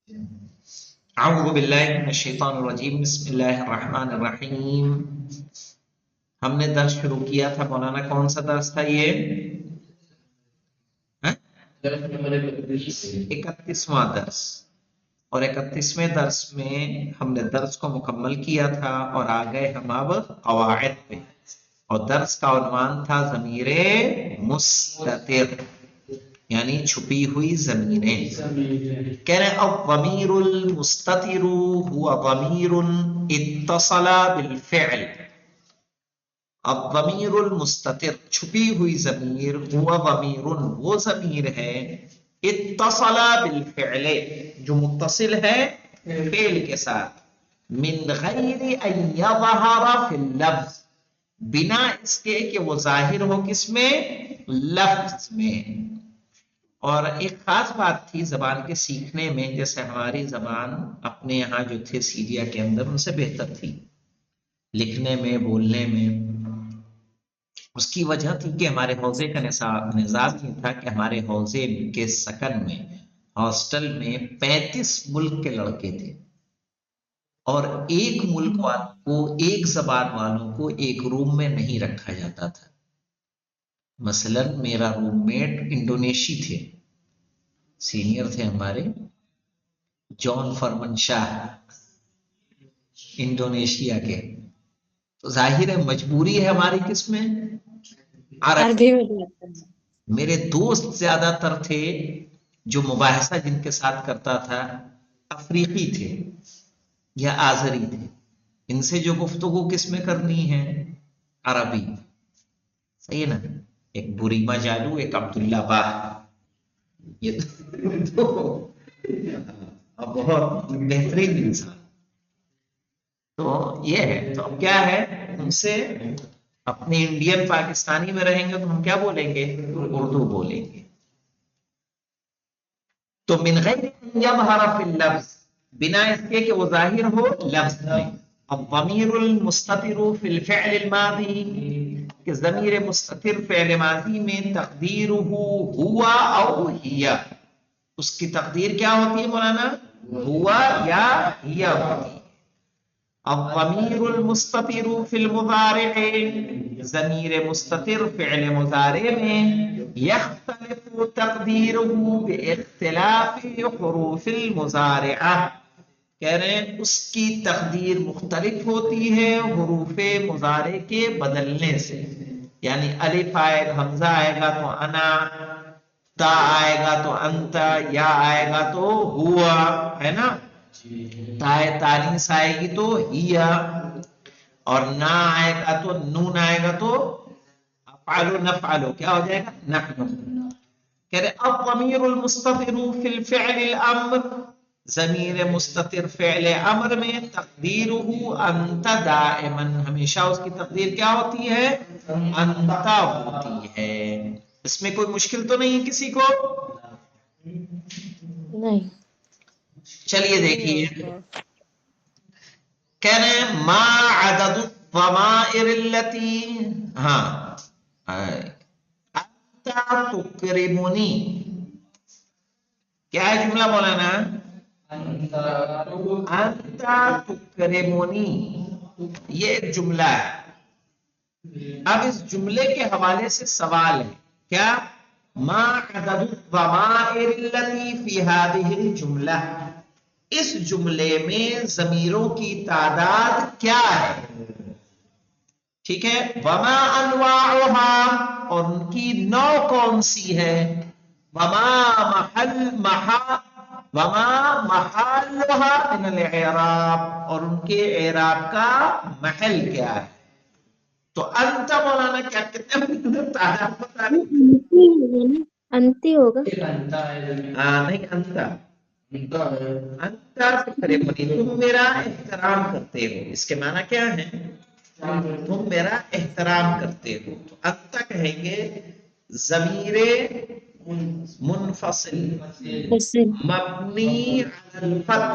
اعوذ باللہ من الشیطان الرجیم، بسم اللہ الرحمن الرحیم۔ ہم نے درس شروع کیا تھا مولانا، کون سا درس تھا یہ؟ 31واں درس، اور 31ویں درس میں ہم نے درس کو مکمل کیا تھا اور آ گئے ہم اب قواعد پہ، اور درس کا عنوان تھا ضمیر مستتر، یعنی چھپی ہوئی ضمیریں۔ کہہ رہے الضمیر المستتر هو ضمیر اتصل بالفعل۔ الضمیر المستتر، چھپی ہوئی ضمیر، هو ضمیر، وہ ضمیر ہے، اتصل بالفعل، جو متصل ہے فعل کے ساتھ، من غیر ان یظہر فی اللفظ، بنا اس کے کہ وہ ظاہر ہو کس میں؟ لفظ میں۔ اور ایک خاص بات تھی زبان کے سیکھنے میں، جیسے ہماری زبان اپنے یہاں جو تھے سیریا کے اندر ان سے بہتر تھی لکھنے میں، بولنے میں۔ اس کی وجہ تھی کہ ہمارے حوزے کا نظام یہ تھا کہ ہمارے حوزے کے سکن میں، ہاسٹل میں 35 ملک کے لڑکے تھے، اور ایک ملک والوں کو، ایک زبان والوں کو ایک روم میں نہیں رکھا جاتا تھا۔ مثلا میرا روم میٹ انڈونیشی تھے، سینئر تھے ہمارے، جان فرمن شاہ، انڈونیشیا کے۔ تو ظاہر ہے مجبوری ہے ہماری کس میں؟ عربی میں۔ میرے دوست زیادہ تر تھے جو مباحثہ جن کے ساتھ کرتا تھا افریقی تھے یا آذری تھے، ان سے جو گفتگو کس میں کرنی ہے؟ عربی۔ صحیح ہے نا؟ ایک بریما جالو، ایک عبداللہ باہ، یہ تو بہت بہترین انسان۔ تو یہ ہے، تو اب کیا ہے، ان سے اپنے انڈین پاکستانی میں رہیں گے تو ہم کیا بولیں گے؟ اردو بولیں گے۔ تو من غیر ان یظہر فی اللفظ، بنا اس کے کہ وہ ظاہر ہو لفظ میں۔ الضمیر المستتر فی الفعل الماضی، کہ ضمیر مستتر فعل ماضی میں تقدیرہ ہوا او ہیا، اس کی تقدیر کیا ہوتی ہے مولانا؟ ہوا یا ہیا ہوتی ہے۔ الضمیر المستتر فی المضارع، ضمیر مستتر فعل مضارع میں یختلف تقدیرہ باختلاف حروف المضارعہ، کہہ رہے ہیں اس کی تقدیر مختلف ہوتی ہے حروف مضارع کے بدلنے سے، یعنی الف آئے گا، حمزہ آئے گا تو انا، تا آئے گا تو انت، یا آئے گا تو ہوا، ہے نا؟ تائے تانیس آئے گی تو ہیا، اور نا آئے گا تو نون آئے گا تو افعلو نفعلو، کیا ہو جائے گا؟ نحنو۔ کہہ رہے الضمیر المستتر فی الفعل الامر، ضمیر مستتر فعل امر میں تقدیرہ انت دائما، ہمیشہ اس کی تقدیر کیا ہوتی ہے؟ انت ہوتی ہے۔ اس میں کوئی مشکل تو نہیں ہے کسی کو؟ نہیں۔ چلیے دیکھیے، کہہ رہے ہیں ما عدد الضمائر التي، ہاں انت تکرمنی، کیا ہے جملہ مولانا؟ انت تکرمنی، یہ ایک جملہ ہے۔ اب اس جملے کے حوالے سے سوال ہے، کیا؟ ما عدد الضمائر التي في هذه الجملہ، اس جملے میں ضمیروں کی تعداد کیا ہے؟ ٹھیک ہے، وما انواعها، اور ان کی نوع کون سی ہے؟ وما محلها من الاعراب، اور ان کے اعراب کا محل کیا ہے؟ تو انت مولانا کیا کہتے ہیں؟ تعداد بتا رہے انتی ہوگا، نہیں، انت تکرمنی، تم میرا احترام کرتے ہو، اس کے معنی کیا ہے؟ تم میرا احترام کرتے ہو۔ تو انت کہیں گے ضمیر منفصل مبنی علی الفتح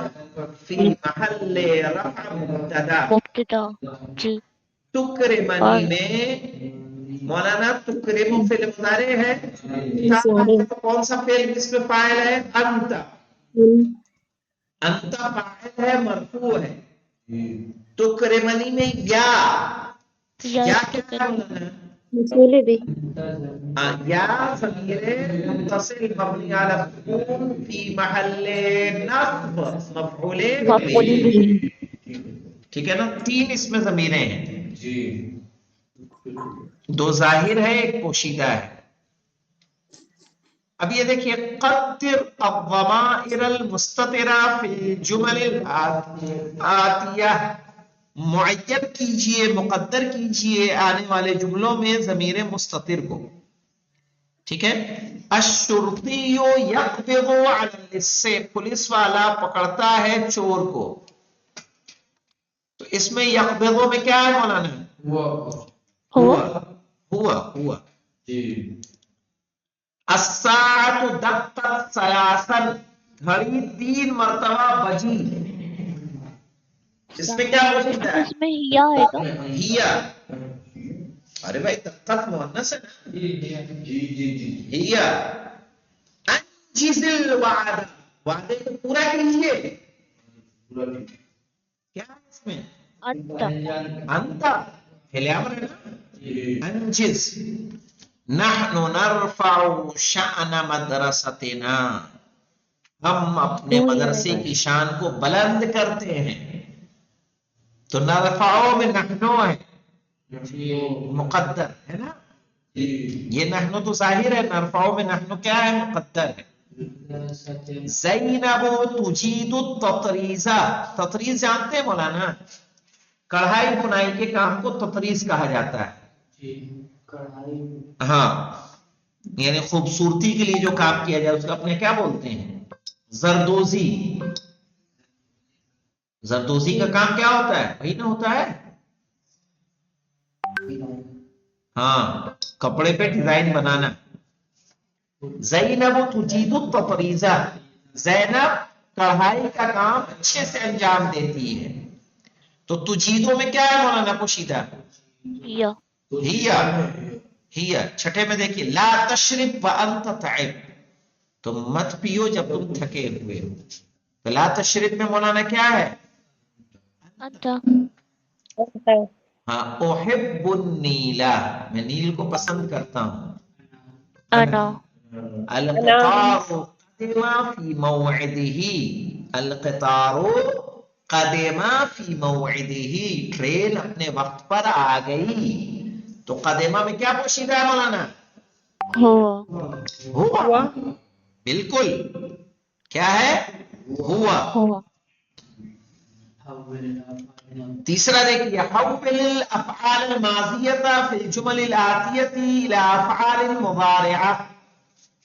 فی محل رفع مبتدا، مبتدا جی، تکرمنی میں مولانا تکرم فعل مضارع ہے، کون سا فعل کس میں فاعل ہے؟ انت، अंता फाइल है, मरफू है। तुकरिमनी में या या क्या क्या है मौलाना? मसूले भी या ज़मीरे मुत्तसिल मबनी अला सुकून फी महल्ले नस्ब मफऊले मफऊल बिही। बिही। ठीक है ना, तीन इसमें ज़मीरें हैं जी, दो जाहिर है, एक पोशीदा है। अब ये देखिए, क़द्दिर अज़्ज़माइरल मुस्ततिरा फिल जुमलिल आतिया, मुअय्यन कीजिए, मुक़द्दर कीजिए आने वाले जुमलों में ज़मीर मुस्ततिर को। ठीक है, अश्शुर्तिय्यु यक़बिज़ु अला लिस्से, पुलिस वाला पकड़ता है चोर को। तो इसमें यक़बिज़ु में क्या है मौलाना? हुआ हुआ हुआ जी। अस्साअतु दक़्क़त सलासन, घड़ी 3 मरतबा बजी। इसमें क्या पोशीदा है? इसमें या आएगा। हिया। अरे भाई, दक़्क़त मुअन्नस है ना? जी जी जी। हिया अंजिज़िल वादा, वादे को पूरा कीजिए। क्या है इसमें? अंता अंता पहले अमर है ना? अंजिज़। नहनु नरफ़उ शान मदरसतिना, हम अपने मदरसे की शान को बुलंद करते हैं। तो नरफ़उ में नहनु है, मुक़द्दर है ना? ये नहनु तो जाहिर है, नरफ़उ में नहनु क्या है? मुक़द्दर है। ज़ैनब तुजीदु ततरीज़ा, ततरीज़ जानते हैं मौलाना? कढ़ाई बुनाई के काम को ततरीज़ कहा जाता है। हाँ, यानी खूबसूरती के लिए जो काम किया जाए उसको अपने क्या बोलते हैं? जरदोजी। जरदोजी का काम क्या होता है? वही ना होता है। हाँ, कपड़े पे डिजाइन बनाना। ज़ैनब तुजीदु ततरीज़ा, ज़ैनब कढ़ाई का काम अच्छे से अंजाम देती है। तो तुजीदो में क्या है मौलाना पोशीदा? या हिया। हिया छठे में देखिए, ला तशरिब व अंत तइब, तुम मत पियो जब तुम थके हुए हो। तो ला तशरिब में मौलाना क्या है? अंता। हाँ, उहिब्बुन नीला, मैं नील को पसंद करता हूँ। अना अल-क़ितारु क़दिमा फी मौइदिही, अल-क़ितारु क़दिमा फी मौइदिही, ट्रेन अपने वक्त पर आ गई। तो क़दिमा में क्या पोशीदा है मौलाना? हुआ। बिल्कुल, क्या है? हुआ। तीसरा देखिए, हव्विल अफ़आल माज़ियता फिल जुमलिल आतियती इला अफ़आल मुज़ारिआ,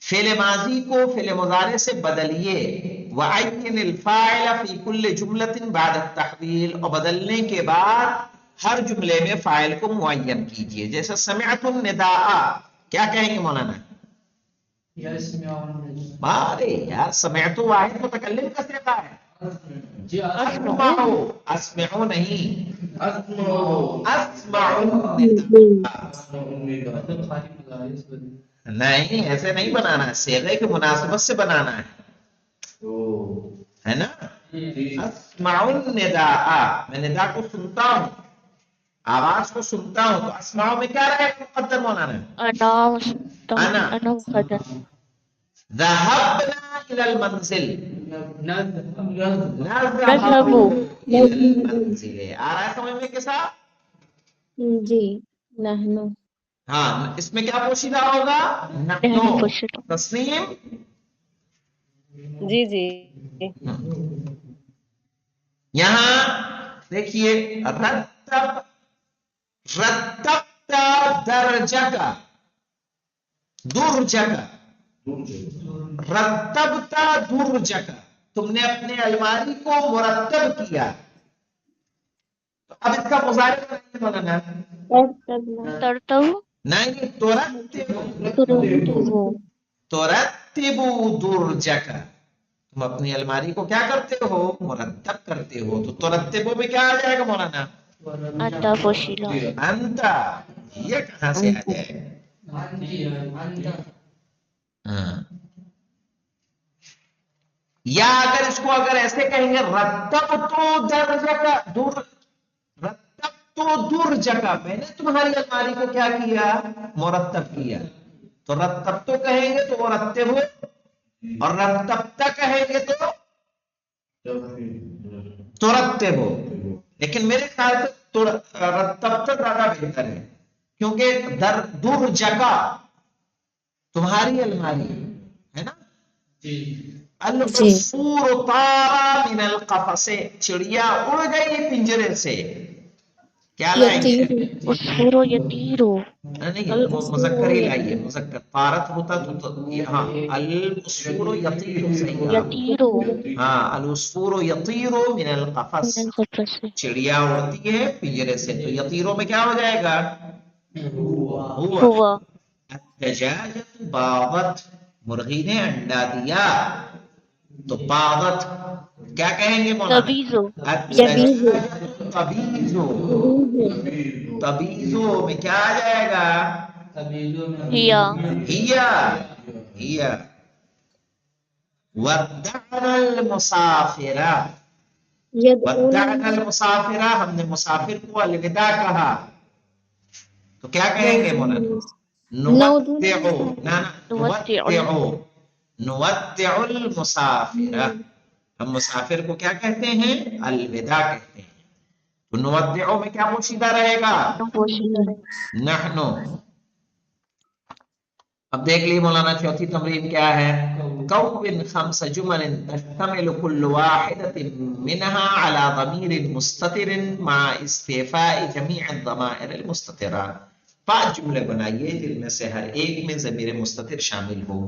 फेल माजी को फेल मुज़ारे से बदलिए। वअय्यिनिल फ़ाइल फी कुल्लि जुमलतिन बाद तहवील, और बदलने के बाद हर जुमले में फाइल को मुअय्यन कीजिए। जैसे समिअतुन निदाअ, क्या कहेंगे मौलाना? अरे यार, समिअतु वाहिद मुतकल्लिम का सिगा है। अस्माउ, अस्माउ नहीं, अस्माउ नहीं, ऐसे नहीं बनाना है, सेगे की मुनासिबत से बनाना है ना? अस्माउन निदाअ, मैं निदा को सुनता हूँ, आवाज को सुनता हूँ। तो अस्माउ में क्या रहेगा मुक़द्दर मौलाना? अना मुक़द्दर। ज़हबना इलल मंज़िल, नज़हबु इलल मंज़िल, आ रहा है समझ में के साथ? जी। नहनु हाँ, इसमें क्या पोशीदा होगा? नहनु। तस्नीम जी जी। यहां देखिए, रत्तब, रत्तबता दरजका, दुरजका, रत्तबता दुरजका, तुमने अपने अलमारी को मुरत्तब किया। तो अब इसका मुज़ारिअ बनाइए मौलाना। तरतबु नहीं, तुरतबु तुरत्तिबु दुरजका, तुम अपनी अलमारी को क्या करते हो? मुरत्तब करते हो। तो तुरत्तिबु में क्या आ जाएगा मौलाना? अंता पोशीदा। अंता, ये कहां से आ जाएगा? हाँ, या अगर इसको अगर ऐसे कहेंगे रत्तब तो दर्ज का दूर, रत्तब तो दूर जगह, मैंने तुम्हारी अलमारी को क्या किया, मुरत्तब किया। तो रत्तब तो कहेंगे तो वो रत्तब हो, और रत्तब तक कहेंगे तो तुरत्तब हो। लेकिन मेरे ख्याल से रत्तब तो ज्यादा बेहतर है, क्योंकि दर दूर जगह तुम्हारी अलमारी है ना। अल-उस्फूर तारा मिनल क़फ़से, चिड़िया उड़ गई पिंजरे से। क्या लाएंगे, यतीरो उसफुरो यतीरो नहीं अल मुज़क्कर उसफुरो ही लाइए, यतीरो मुज़क्कर तारत होता तो हाँ, अल-उस्फूर यतीरो सही कहा। यतीरो हाँ, अल-उस्फूर यतीरो मिनल क़फ़स, मिनल क़फ़स चिड़िया उड़ती है पिंजरे से। तो यतीरो में क्या हो जाएगा, हुआ। हुआ अद्दजाजतु बावत, मुर्गी ने अंडा दिया। तो बावत क्या कहेंगे मौलाना, तबीज़ो यबीज़ो अद्दजाजतु तबीज़ु, तबीज़ो तबीज़ु में क्या आ जाएगा, हिया हिया, हिया। वद्दअनल मुसाफिरा, वद्दअनल यदउनल मुसाफिरा, हमने मुसाफिर को अलविदा कहा। तो क्या कहेंगे मौलाना, नौजुन नुवद्दिउ, ना नुवत्तिउल नुवद्दिउ, नुवद्दिउल मुसाफिरा। हम मुसाफिर को क्या कहते हैं, अलविदा कहते हैं। तो नुवद्दिउ में क्या पोशीदा रहेगा, नहनु पोशीदा नहनु। अब देख ली मौलाना चौथी तमरीन क्या है, कौविन खम्स जुमलिन तश्तमिलु कुल्लु वाहिदतिन मिनहा अला ज़मीरिन मुस्ततिरिन मा इस्तिफ़ाइ जमीअ ज़माइर मुस्ततिरा। 5 जुमले बनाइए जिनमें से हर एक में ज़मीर मुस्ततिर शामिल हो।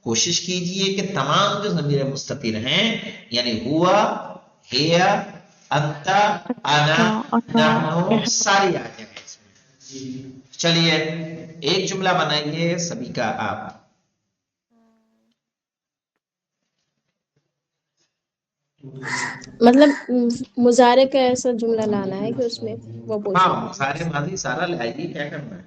कोशिश कीजिए कि तमाम जो ज़मीर मुस्ततिर हैं, यानी हुआ, हिया, अंता, अना, अना नहनु, नहनु सारी आ जाए इसमें। चलिए एक जुमला बनाइए सभी का आप। मतलब मुजारे का ऐसा जुमला लाना है कि उसमें वो हाँ, पोशीदा हो। सारे माजी सारा लाइए, क्या करना है,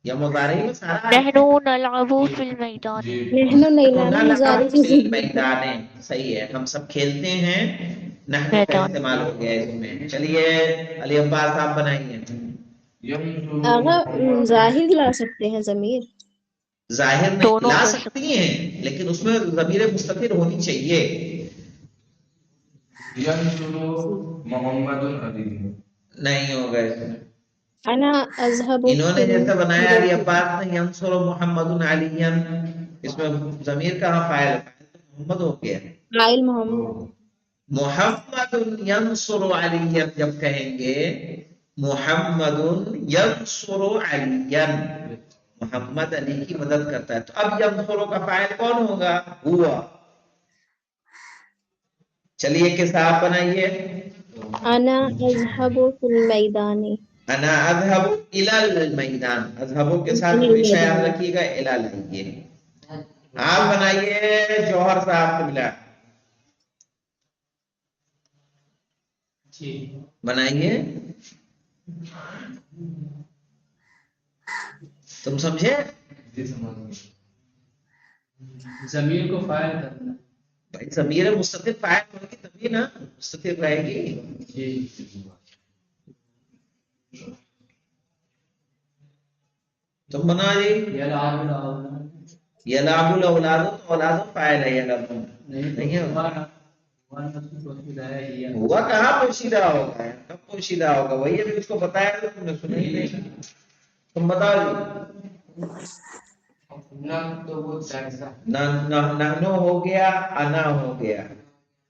या मुजारे में सारा आ नहनु जाएगा। नलअबु फिल मैदानी नहनु नहीं नहनु लाना, नलअबु मुजारे की फिल जरूरत है। मैदाने, सही है, हम सब खेलते हैं, नहनु का मैदान इस्तेमाल हो गया इसमें। चलिए अली अब्बास आप बनाइए। आगा जाहिर ला सकते हैं जमीर, जाहिर नहीं दोनों ला कर सकते सकती हैं, लेकिन उसमें ज़मीर मुस्ततिर होनी चाहिए। जी। नहीं होगा इसमें। अना अज़हबु इन्होंने फिल जैसा बनाया अली मदरसति, अब्बास ने यंसुरु मुहम्मदुन अलियन, इसमें ज़मीर कहाँ फाइल, मोहम्मद हो गया। काइल मोहम्मद, मुहम्मदुन यंसुरु अलियन जब कहेंगे, मुहम्मदुन यंसुरु अलियन, मोहम्मद अली की मदद करता है। तो अब यंसुरु का फाइल कौन होगा, हुआ। चलिए किस आप बनाइए, अना अज़हबु फिल मैदानी, अना अज़हबु इलल मैदान, अज़हबु के साथ फिल हमेशा याद मैदान। रखिएगा इला लाइए। आप बनाइए जौहर साहब से मिला, बनाइए, तुम समझे, जमीर को फायर करना। भाई ज़मीर मुस्ततिर फाइल होगी तभी ना मुस्ततिर रहेगी। जी तुम बना जी, यलाबुल औलादो, तो औलादो फाइल है, यलाबुल नहीं है। हुआ कहाँ पोशीदा होगा, कब पोशीदा होगा, वही अभी उसको बताया तो तुमने सुना ही नहीं। तुम बताओ जी, नहनो हो गया, अना हो गया,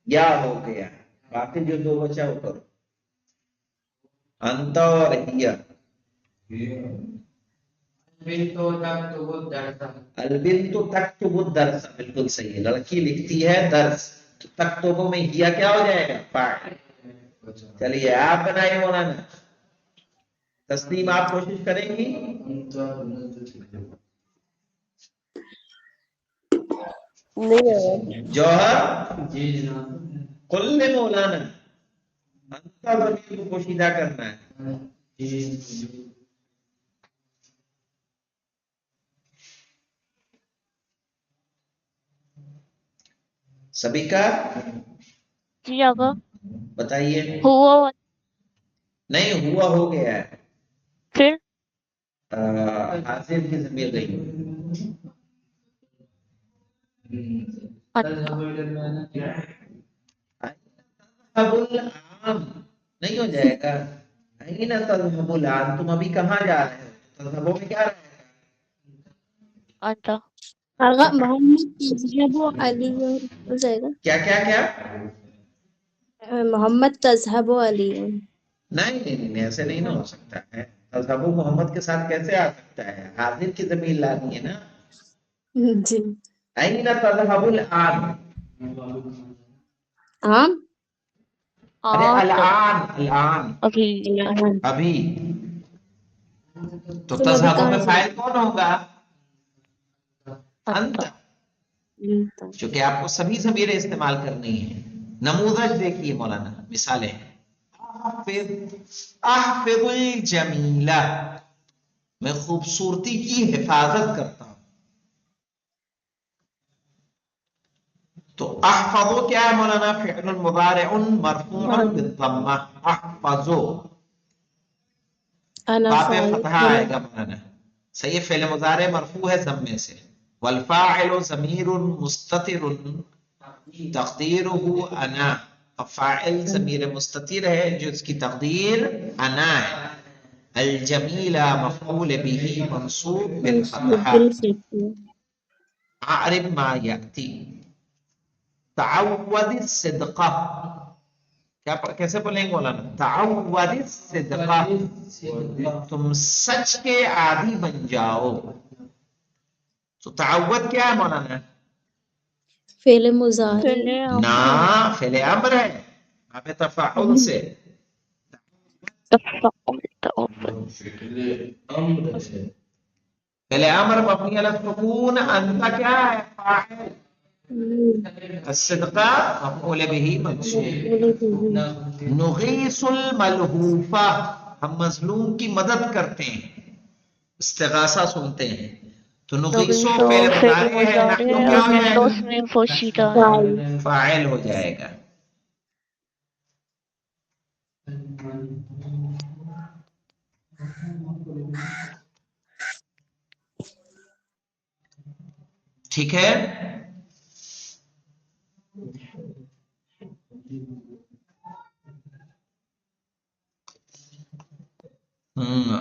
या हो गया, बाकी जो दो बचा वो करो, अंत और हिया। अलबिंतु तक्तुबु दर्स, बिल्कुल सही है, लड़की लिखती है दर्स। तो तक्तुबु में हिया क्या हो जाएगा, फाइल। चलिए आप बनाइए मौलाना, तस्लीम आप कोशिश करेंगी। जौहर जी जनाब। कुल्ले मौलाना, अंतर ज़मीर को पोशीदा करना है। जी सभी का जी आगा बताइए। हुआ नहीं हुआ हो गया है, फिर हाजिर की ज़मीर गई। तज़हबुल आम नहीं हो जाएगा। अय्ना तज़हबुल आम, तुम अभी कहाँ जा रहे हो? तज़हबु में क्या रहेगा? अच्छा आगा मोहम्मद तज़हबु अली हो जाएगा। क्या क्या क्या? मोहम्मद तज़हबु अली। नहीं नहीं नहीं, ऐसे नहीं ना हो सकता है। तज़हबु मोहम्मद के साथ कैसे आ सकता है? हाजिर की ज़मीर लानी है ना। जी। अय्ना तज़हबुल आम, आम अरे हाँ तो अल-आन, अल-आन अभी अन। अभी। तो तुम अभी तज़हबु कहाँ में जा फाइल कौन होगा? अंत। अच्छा रहे हो? क्योंकि आपको सभी ज़मीरें इस्तेमाल करनी है। नमूज़ज देखिए मौलाना, मिसालें अहफ़िज़ुल जमीला, मैं खूबसूरती की हिफाजत करता हूं। तो अहफ़ज़ु क्या है मौलाना? फ़िअलुन मुज़ारिउन मरफ़ूउन बिद्दम्मा। अहफ़ज़ु अना बा पे फाइल फतहा आएगा मौलाना। सही है, फ़िअल मुज़ारि मरफ़ू है ज़म्मे से। वल फ़ाइलु ज़मीरुन मुस्ततिरुन तक़दीरुहु अना। अब फ़ाइल ज़मीर मुस्ततिर है जो इसकी तक़दीर अना है। अल जमीला मफ़ऊल बिही मंसूब बिल फतहा। आरिफ मा याती। तअव्वदिस सिद्क़ा, क्या कैसे बोलेंगे मौलाना? तअव्वदिस सिद्क़ा, तुम सच के आदी बन जाओ। तो तअव्वद क्या है मौलाना? फेल मुजारे पहले ना, हम फेले अम्र है, आप तफ़ाउल से। फेले अम्र मबनी अला सुकून, अंत क्या है? फाइल। अस्सिद्क़ा मफ़ऊल बिही मंसूब। नुगीसुल मलहूफा, हम मजलूम की मदद करते हैं, इस्तिगासा सुनते हैं। तो नुगीसो फेल मुज़ारे है, नहनु क्या हो जाएगा? फाइल हो जाएगा। ठीक है।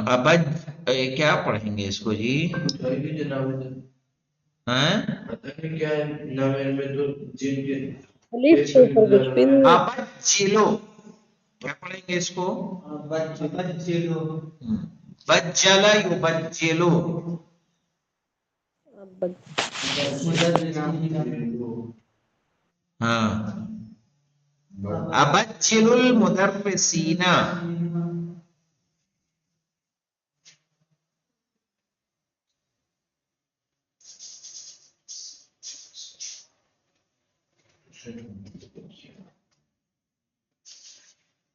अब क्या पढ़ेंगे इसको जी? हैं? क्या है नाम में तो जिनके अलिफ के ऊपर कुछ भी नहीं है। अब जिलो, क्या पढ़ेंगे इसको? बज्जला युबज्जिलु। हाँ, अबज्जिलुल मुदर्रिसीना।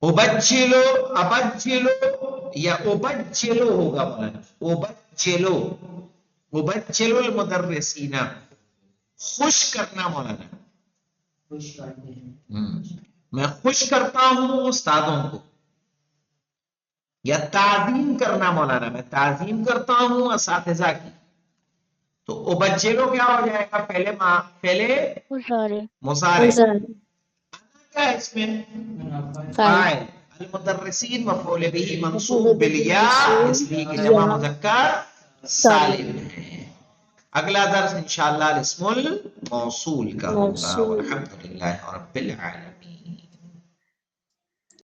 उबज्जिलो, अबज्जिलो या उबज्जिलो होगा मौलाना। उबज्जिलो, उबज्जिलुल मुदर्रिसीना, खुश करना मौलाना। मैं खुश करता हूं उस्तादों को। या ताज़ीम करना मौलाना, मैं ताज़ीम करता हूं असातिज़ा की। तो उबज्जिलो क्या हो जाएगा? पहले पहले मुज़ारे। मुजारे क्या है इसमें? File file. अल मुदर्रिसीन मफ़ऊल बिही मंसूब बिल या, इसलिए कि जमा मुज़क्कर सालिम है। अगला दर्स इंशाअल्लाह इस्मुल मौसूल का होगा। मौसूल। वल्हम्दुलिल्लाहि रब्बिल आलमीन।